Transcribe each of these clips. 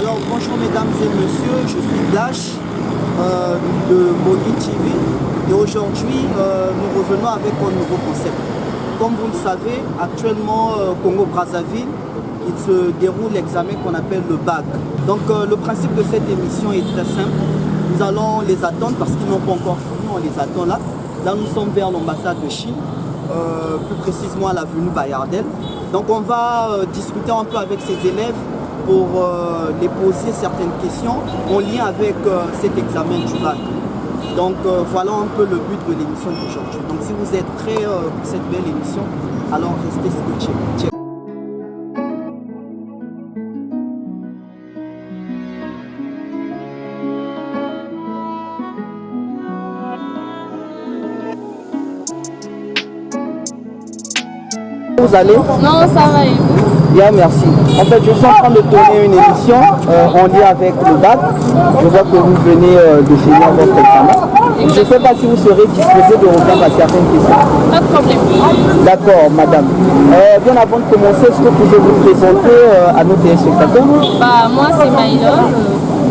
Alors bonjour mesdames et messieurs, je suis Flash de Mogi TV et aujourd'hui nous revenons avec un nouveau concept. Comme vous le savez, actuellement Congo-Brazzaville, il se déroule l'examen qu'on appelle le BAC. Donc le principe de cette émission est très simple. Nous allons les attendre parce qu'ils n'ont pas encore fini, on les attend là. Là nous sommes vers l'ambassade de Chine, plus précisément à l'avenue Bayardel. Donc on va discuter un peu avec ces élèves pour les poser certaines questions en lien avec cet examen du bac. Donc voilà un peu le but de l'émission d'aujourd'hui. Donc si vous êtes prêts pour cette belle émission, alors restez scotchés. Vous allez? Non, ça va et vous? Bien, merci. En fait, je suis en train de tourner une émission en lien avec le bac. Je vois que vous venez de finir votre examen. Je ne sais pas si vous serez disposé de répondre à certaines questions. Pas de problème. D'accord, madame. Bien avant de commencer, est-ce que vous pouvez vous présenter à nos téléspectateurs? Moi, c'est Maïla.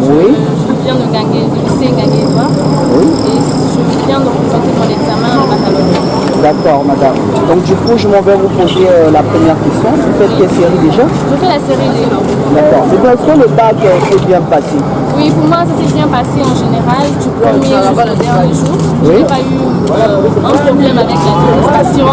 Oui. Je viens de lycée Gagné-Edouard. Oui. Et je viens de représenter mon examen en baccalauréat. D'accord, madame. Donc du coup, je m'en vais vous poser la première question. Vous faites quelle série déjà? Je fais la série D. D'accord. Est-ce que le bac s'est bien passé? Oui, pour moi, ça s'est bien passé en général. Du premier jusqu'au dernier jour. Je n'ai pas eu un problème avec l'administration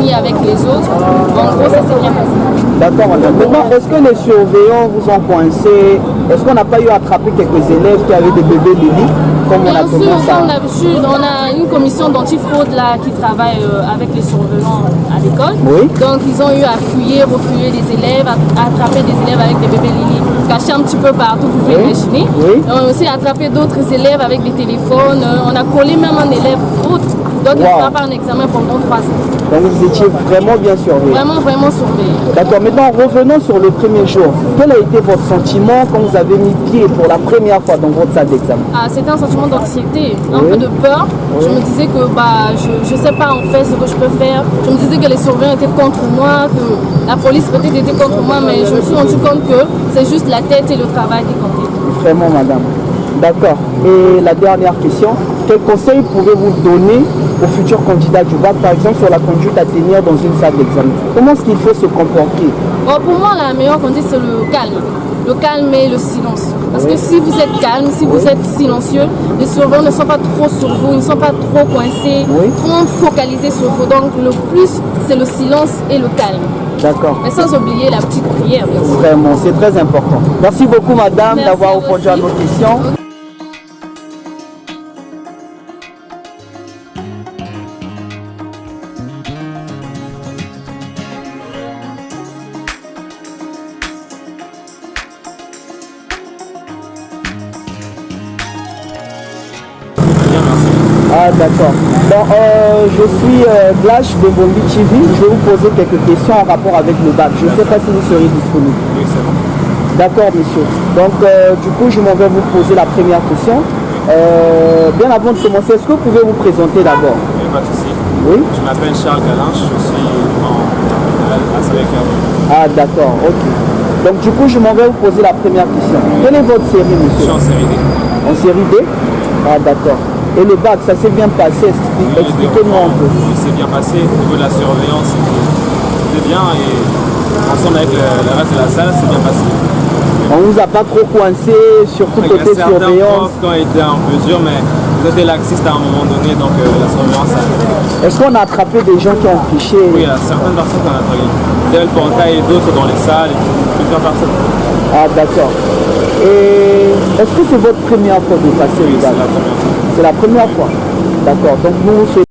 ni avec les autres. En gros, ça s'est bien passé. D'accord, madame. Maintenant, est-ce que les surveillants vous ont coincé? Est-ce qu'on n'a pas eu à attraper quelques élèves qui avaient des bébés Lily comme on a Bien sûr, commencé comme d'habitude, on a une commission d'antifraude là qui travaille avec les surveillants à l'école. Oui. Donc ils ont eu à fouiller, refouiller des élèves, à attraper des élèves avec des bébés Lily cachés un petit peu partout, vous pouvez imaginer. Oui. On a aussi attrapé d'autres élèves avec des téléphones. On a collé même un élève fraude. Donc il ne fera pas un examen pendant 3 ans. Donc vous étiez vraiment bien surveillé. Vraiment, vraiment surveillé. D'accord, maintenant revenons sur le premier jour. Quel a été votre sentiment quand vous avez mis pied pour la première fois dans votre salle d'examen? C'était un sentiment d'anxiété, un peu de peur. Je me disais que je ne sais pas en fait ce que je peux faire. Je me disais que les surveillants étaient contre moi, que la police peut-être était contre moi, mais je me suis rendu compte que c'est juste la tête et le travail qui comptaient. Vraiment, madame. D'accord. Et la dernière question, quels conseils pouvez-vous donner aux futurs candidats du bac, par exemple sur la conduite à tenir dans une salle d'examen? Comment est-ce qu'il faut se comporter? Pour moi, la meilleure conduite, c'est le calme. Le calme et le silence. Parce que si vous êtes calme, si vous êtes silencieux, les surveillants ne sont pas trop sur vous, ils ne sont pas trop coincés, trop focalisés sur vous. Donc le plus, c'est le silence et le calme. D'accord. Mais sans oublier la petite prière. Vraiment, c'est très important. Merci beaucoup, madame, d'avoir répondu à nos questions. Ah d'accord. Bon, je suis Flash de Mogi TV. Je vais vous poser quelques questions en rapport avec le bac. Je ne sais pas si vous serez disponible. Oui, c'est bon. D'accord, monsieur. Donc, du coup, je m'en vais vous poser la première question. Bien avant de commencer, est-ce que vous pouvez vous présenter d'abord? Pas de souci. Oui. Je m'appelle Charles Galanche, je suis en terminale. Ah d'accord, ok. Donc, du coup, je m'en vais vous poser la première question. Quelle est votre série, Je monsieur? suis en série D. En série D? Ah d'accord. Et le bac, ça s'est bien passé? Expliquez-moi un peu. Il s'est bien passé. Au niveau de la surveillance, c'était bien. Et ensemble avec le reste de la salle, c'est bien passé. On vous a pas trop coincé, surtout côté Il y a certains surveillance? profs qui ont été un peu durs, mais vous êtes laxiste à un moment donné, donc la surveillance, ça... Est-ce qu'on a attrapé des gens qui ont triché? Oui, il y a certaines personnes qui ont attrapé. Del Portail et d'autres dans les salles, et plusieurs personnes. Ah d'accord. Et est-ce que c'est votre première fois de passer Oui, le bac? c'est la première fois. C'est la première fois. D'accord. Donc nous, c'est...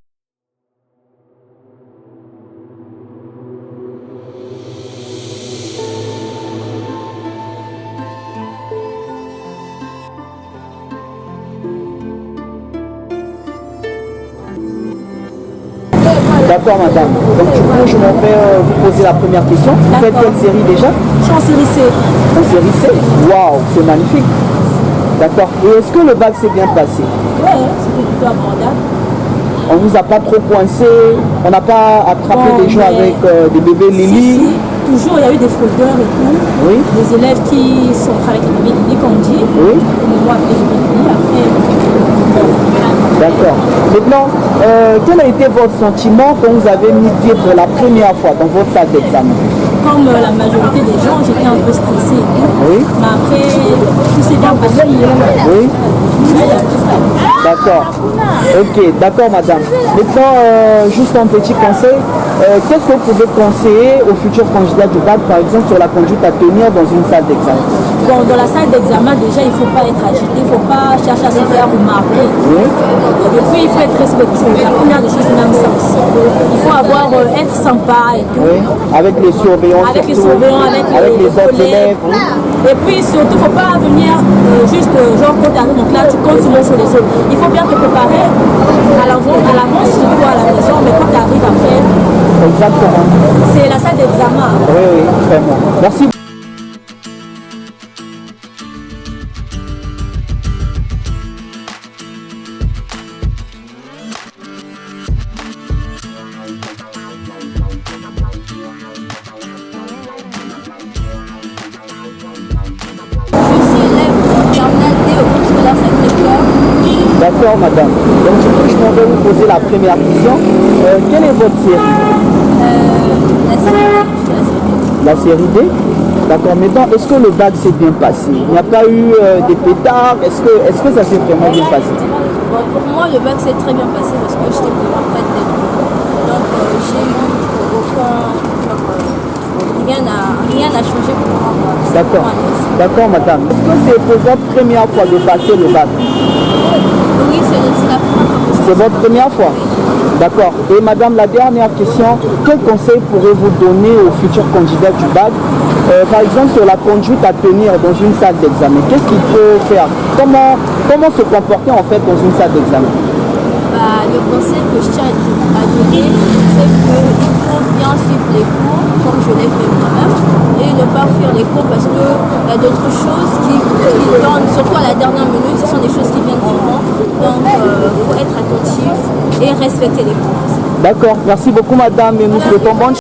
D'accord, madame. Donc du coup, je m'en vais vous poser la première question. Vous faites quelle série déjà? Je suis en série C. En série C? Waouh, c'est magnifique. D'accord. Et est-ce que le bac s'est bien passé? Oui, c'était plutôt abordable. On vous a pas trop coincé? On n'a pas attrapé des gens avec des bébés Lily? Si, toujours, il y a eu des fraudeurs et tout. Oui. Des élèves qui sont avec les bébés avoir éliminés. Après, D'accord. Maintenant, quel a été votre sentiment quand vous avez mis pied pour la première fois dans votre salle d'examen? comme la majorité des gens, j'étais un peu stressée. Oui. Mais après, tout s'est bien passé. Oui. D'accord. Ok, d'accord madame. Maintenant, juste un petit conseil. Qu'est-ce que vous pouvez conseiller aux futurs candidats du bac, par exemple, sur la conduite à tenir dans une salle d'examen? Bon, dans la salle d'examen, déjà, il ne faut pas être agité, il ne faut pas chercher à se faire remarquer. Oui. Et puis, il faut être respectueux. La première des choses, c'est même ça aussi. Il faut être sympa et tout. Oui. Avec les surveillants, Avec les surtout, surveillants, avec les autres collègues. élèves. Oui. Et puis surtout, il ne faut pas venir juste, genre quand tu arrives, donc là, tu comptes sur les autres. Il faut bien te préparer à l'avance, surtout à la maison, mais quand tu arrives après, Exactement. c'est la salle d'examen. Oui, oui, vraiment. Merci. D'accord, madame. Donc, du coup, je m'en vais vous poser la première question. Quelle est votre série? La série D. D'accord. Maintenant, est-ce que le bac s'est bien passé? Il n'y a pas eu des pétards? Est-ce que ça s'est vraiment bien passé? Bon, pour moi, le bac s'est très bien passé parce que j'étais vraiment prête d'être. Donc, j'ai eu rien à changer pour moi. D'accord. D'accord, madame. Est-ce que c'est pour votre première fois de passer le bac? Oui, c'est la première fois que je C'est votre première fois? D'accord. Et madame, la dernière question, quel conseil pourrez-vous donner aux futurs candidats du bac, par exemple sur la conduite à tenir dans une salle d'examen? Qu'est-ce qu'il faut faire? Comment se comporter en fait dans une salle d'examen? Le conseil que je tiens à donner, c'est qu'il faut bien suivre les cours, comme je l'ai fait moi-même, et ne pas fuir les cours parce qu'il y a d'autres choses qui donnent, surtout à la dernière minute, ce sont des choses qui viennent souvent. Donc, il faut être attentif et respecter les cours. D'accord. Merci beaucoup madame et nous souhaitons bonne chance.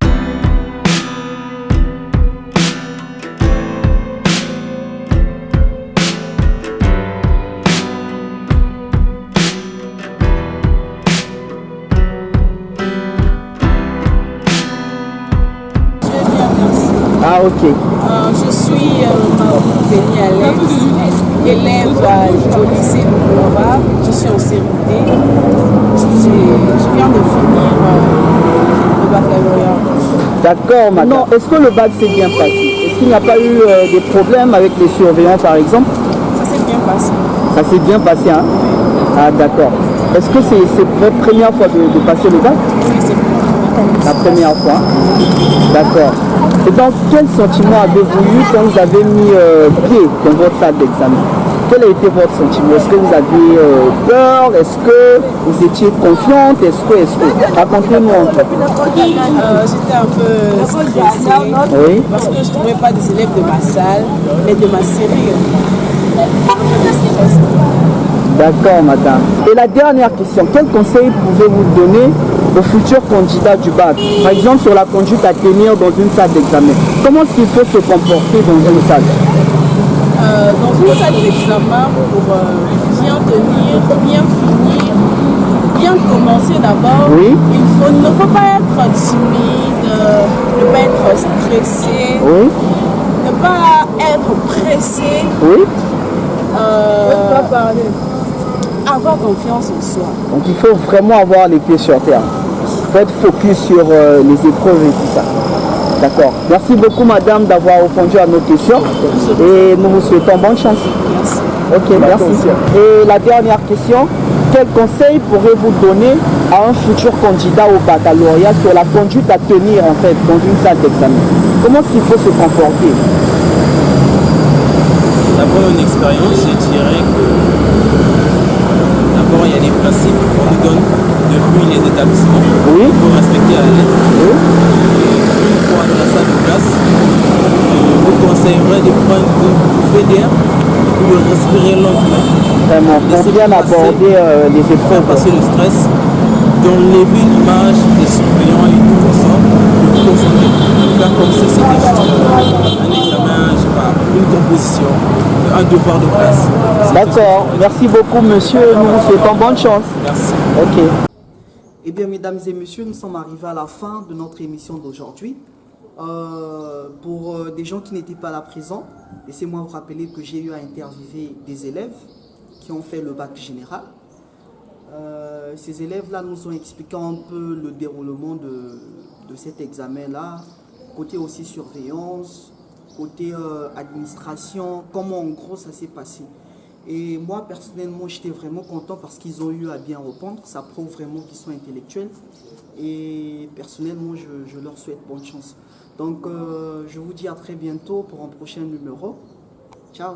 Ah ok. Je suis Béni Alex, élève au lycée de Boulevard. Je suis en série D. Je viens de finir le baccalauréat. D'accord madame. Non, est-ce que le bac s'est bien passé? Est-ce qu'il n'y a pas eu des problèmes avec les surveillants par exemple? Ça s'est bien passé. Ça s'est bien passé, hein? Ah d'accord. Est-ce que c'est votre première fois de passer le bac? Oui, c'est La première fois. D'accord. Et donc, quel sentiment avez-vous eu quand vous avez mis pied dans votre salle d'examen? Quel a été votre sentiment? Est-ce que vous aviez peur? Est-ce que vous étiez confiante? Est-ce que racontez-nous un peu. J'étais un peu stressée Oui. parce que je ne trouvais pas des élèves de ma salle, mais de ma série. D'accord, madame. Et la dernière question, quel conseil pouvez-vous donner aux futurs candidats du bac? Par exemple, sur la conduite à tenir dans une salle d'examen. Comment est-ce qu'il faut se comporter dans une salle? Dans une salle d'examen, pour bien tenir, bien finir, bien commencer d'abord, Oui. il ne faut pas être timide, ne pas être stressé, Oui. ne pas être pressé, Oui. avoir confiance en soi. Donc il faut vraiment avoir les pieds sur terre. Il faut être focus sur les épreuves et tout ça. D'accord. Merci beaucoup madame d'avoir répondu à nos questions et nous vous souhaitons bonne chance. Merci. Ok, merci. Et la dernière question, quel conseil pourrez-vous donner à un futur candidat au baccalauréat sur la conduite à tenir en fait dans une salle d'examen? Comment est-ce qu'il faut se comporter? D'abord une expérience, je dirais que d'abord il y a des principes qu'on nous donne depuis les établissements. Oui. Il faut respecter à la lettre. Oui. Et une fois dans la salle de classe, je vous conseillerais de prendre une bouffée d'air ou de respirer lentement. Vraiment, pour Laissez bien passer. aborder les Faire épreuves. passer le stress, d'enlever l'image des surveillants et tout ensemble, de vous concentrer, de faire comme si c'était juste un examen, je sais pas, une composition, un devoir de classe. C'est D'accord, merci beaucoup monsieur, nous vous souhaitons bonne chance. Merci. Ok. Eh bien mesdames et messieurs, nous sommes arrivés à la fin de notre émission d'aujourd'hui. Pour des gens qui n'étaient pas là présents, laissez-moi vous rappeler que j'ai eu à interviewer des élèves qui ont fait le bac général. Ces élèves-là nous ont expliqué un peu le déroulement de cet examen-là, côté aussi surveillance, côté administration, comment en gros ça s'est passé. Et moi personnellement j'étais vraiment content parce qu'ils ont eu à bien répondre, ça prouve vraiment qu'ils sont intellectuels et personnellement je leur souhaite bonne chance. Donc je vous dis à très bientôt pour un prochain numéro. Ciao.